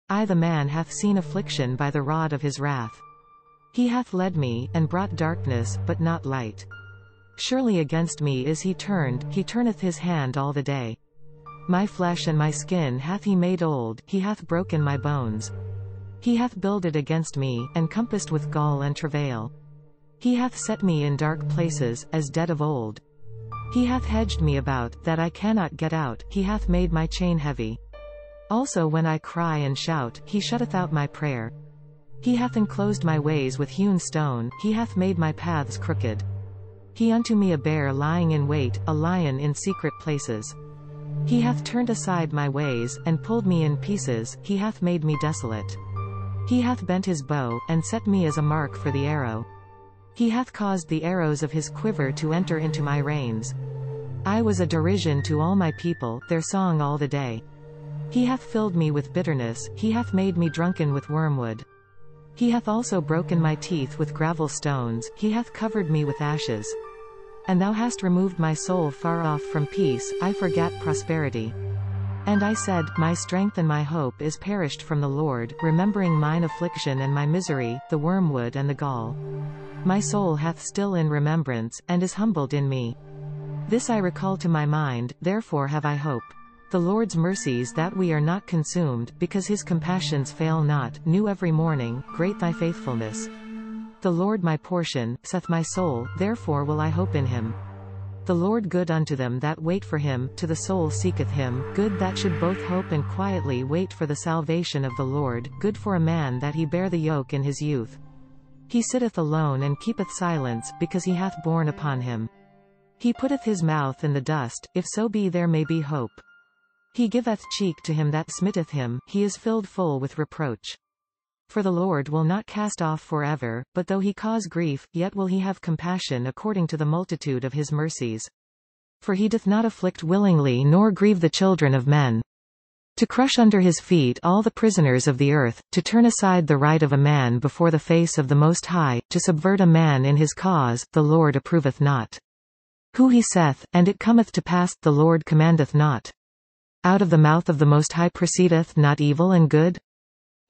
I the man hath seen affliction by the rod of his wrath. He hath led me, and brought darkness, but not light. Surely against me is he turneth his hand all the day. My flesh and my skin hath he made old, he hath broken my bones. He hath builded against me, and compassed with gall and travail. He hath set me in dark places, as dead of old. He hath hedged me about, that I cannot get out, he hath made my chain heavy. Also when I cry and shout, he shutteth out my prayer. He hath inclosed my ways with hewn stone, he hath made my paths crooked. He unto me a bear lying in wait, a lion in secret places. He hath turned aside my ways, and pulled me in pieces, he hath made me desolate. He hath bent his bow, and set me as a mark for the arrow. He hath caused the arrows of his quiver to enter into my reins. I was a derision to all my people, their song all the day. He hath filled me with bitterness, he hath made me drunken with wormwood. He hath also broken my teeth with gravel stones, he hath covered me with ashes. And thou hast removed my soul far off from peace, I forgat prosperity. And I said, my strength and my hope is perished from the Lord, remembering mine affliction and my misery, the wormwood and the gall. My soul hath still in remembrance, and is humbled in me. This I recall to my mind, therefore have I hope. The Lord's mercies that we are not consumed, because his compassions fail not, new every morning, great thy faithfulness. The Lord my portion, saith my soul, therefore will I hope in him. The Lord good unto them that wait for him, to the soul seeketh him, good that should both hope and quietly wait for the salvation of the Lord, good for a man that he bear the yoke in his youth. He sitteth alone and keepeth silence, because he hath borne upon him. He putteth his mouth in the dust, if so be there may be hope. He giveth cheek to him that smiteth him, he is filled full with reproach. For the Lord will not cast off forever, but though he cause grief, yet will he have compassion according to the multitude of his mercies. For he doth not afflict willingly nor grieve the children of men. To crush under his feet all the prisoners of the earth, to turn aside the right of a man before the face of the Most High, to subvert a man in his cause, the Lord approveth not. Who he saith, and it cometh to pass, the Lord commandeth not. Out of the mouth of the Most High proceedeth not evil and good?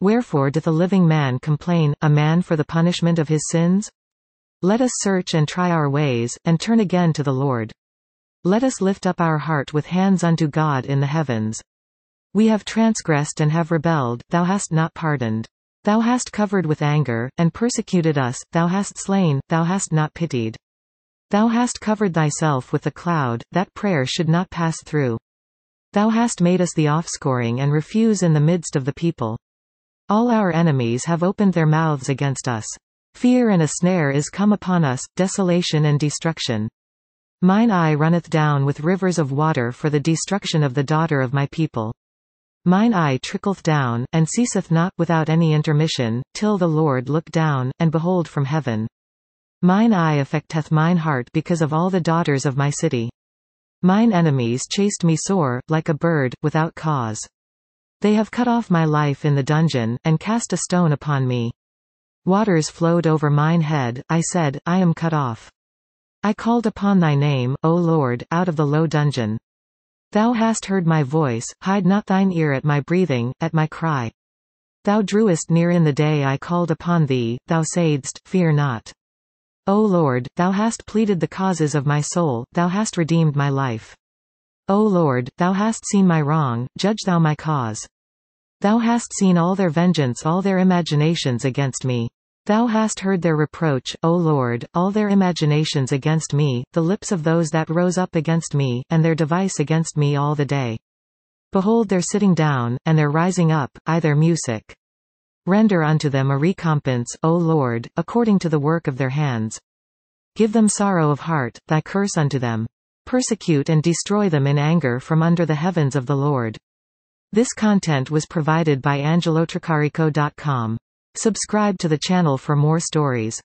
Wherefore doth a living man complain, a man for the punishment of his sins? Let us search and try our ways, and turn again to the Lord. Let us lift up our heart with hands unto God in the heavens. We have transgressed and have rebelled, thou hast not pardoned. Thou hast covered with anger, and persecuted us, thou hast slain, thou hast not pitied. Thou hast covered thyself with a cloud, that prayer should not pass through. Thou hast made us the offscoring and refuse in the midst of the people. All our enemies have opened their mouths against us. Fear and a snare is come upon us, desolation and destruction. Mine eye runneth down with rivers of water for the destruction of the daughter of my people. Mine eye trickleth down, and ceaseth not, without any intermission, till the Lord look down, and behold from heaven. Mine eye affecteth mine heart because of all the daughters of my city. Mine enemies chased me sore, like a bird, without cause. They have cut off my life in the dungeon, and cast a stone upon me. Waters flowed over mine head, I said, I am cut off. I called upon thy name, O Lord, out of the low dungeon. Thou hast heard my voice, hide not thine ear at my breathing, at my cry. Thou drewest near in the day I called upon thee, thou saidst, fear not. O Lord, thou hast pleaded the causes of my soul, thou hast redeemed my life. O Lord, thou hast seen my wrong, judge thou my cause. Thou hast seen all their vengeance, all their imaginations against me. Thou hast heard their reproach, O Lord, all their imaginations against me, the lips of those that rose up against me, and their device against me all the day. Behold their sitting down, and their rising up, I their music. Render unto them a recompense, O Lord, according to the work of their hands. Give them sorrow of heart, thy curse unto them. Persecute and destroy them in anger from under the heavens of the Lord. This content was provided by angelotricarico.com. Subscribe to the channel for more stories.